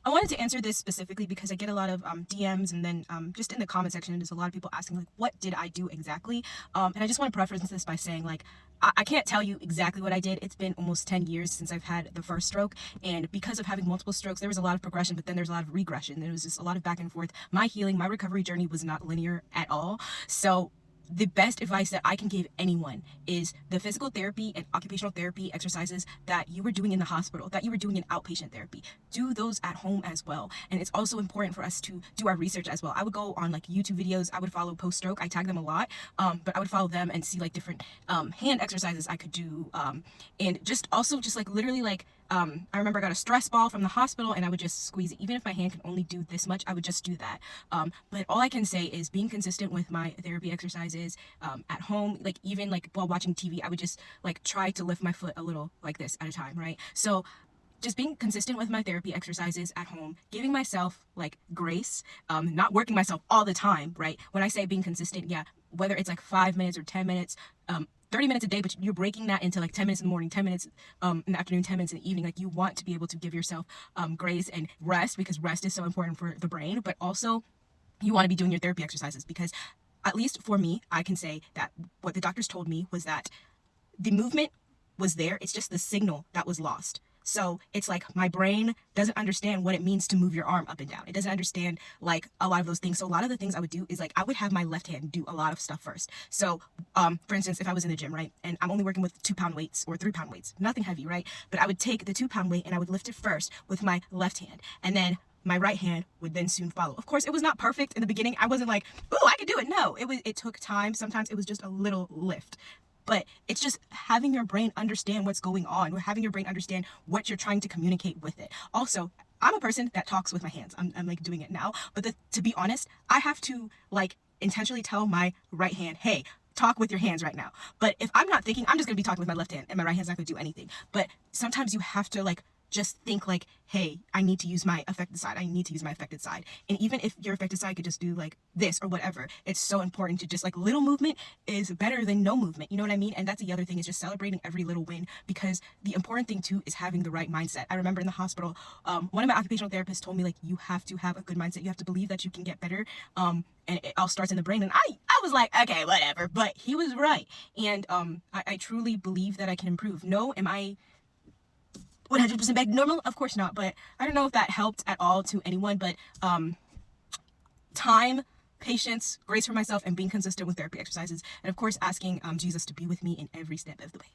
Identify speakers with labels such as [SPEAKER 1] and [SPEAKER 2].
[SPEAKER 1] I wanted to answer this specifically because I get a lot of DMs, and then just in the comment section, there's a lot of people asking like, what did I do exactly? And I just want to preface this by saying like, I can't tell you exactly what I did. It's been almost 10 years since I've had the first stroke, and because of having multiple strokes, there was a lot of progression, but then there's a lot of regression. There was just a lot of back and forth. My healing, my recovery journey was not linear at all. So the best advice that I can give anyone is the physical therapy and occupational therapy exercises that you were doing in the hospital, that you were doing in outpatient therapy. Do those at home as well. And it's also important for us to do our research as well. I would go on like YouTube videos. I would follow Post Stroke. I tag them a lot, but I would follow them and see like different hand exercises I could do, and just also just like literally like I remember I got a stress ball from the hospital and I would just squeeze it. Even if my hand can only do this much, I would just do that. But all I can say is being consistent with my therapy exercises at home, like even like while watching TV, I would just like try to lift my foot a little like this at a time, right? So just being consistent with my therapy exercises at home, giving myself like grace, not working myself all the time, right? When I say being consistent, yeah, whether it's like 5 minutes or 10 minutes, 30 minutes a day, but you're breaking that into like 10 minutes in the morning, 10 minutes in the afternoon, 10 minutes in the evening. Like you want to be able to give yourself grace and rest, because rest is so important for the brain, but also you want to be doing your therapy exercises, because at least for me, I can say that what the doctors told me was that the movement was there. It's just the signal that was lost. So it's like my brain doesn't understand what it means to move your arm up and down. It doesn't understand like a lot of those things. So a lot of the things I would do is like I would have my left hand do a lot of stuff first. So for instance, if I was in the gym, right, and I'm only working with 2-pound weights or 3-pound weights, nothing heavy, right? But I would take the 2-pound weight and I would lift it first with my left hand, and then my right hand would then soon follow. Of course, it was not perfect in the beginning. I wasn't like, oh, I could do it. No, it took time. Sometimes it was just a little lift. But it's just having your brain understand what's going on, or having your brain understand what you're trying to communicate with it. Also, I'm a person that talks with my hands. I'm like doing it now. But to be honest, I have to like intentionally tell my right hand, hey, talk with your hands right now. But if I'm not thinking, I'm just gonna be talking with my left hand and my right hand's not gonna do anything. But sometimes you have to like just think like, hey, I need to use my affected side. I need to use my affected side. And even if your affected side could just do like this or whatever, it's so important to just like little movement is better than no movement. You know what I mean? And that's the other thing, is just celebrating every little win, because the important thing too is having the right mindset. I remember in the hospital, one of my occupational therapists told me like, you have to have a good mindset. You have to believe that you can get better. And it all starts in the brain. And I was like, okay, whatever. But he was right. And I truly believe that I can improve. No, am I 100% back to normal? Of course not, but I don't know if that helped at all to anyone, but time, patience, grace for myself, and being consistent with therapy exercises, and of course asking Jesus to be with me in every step of the way.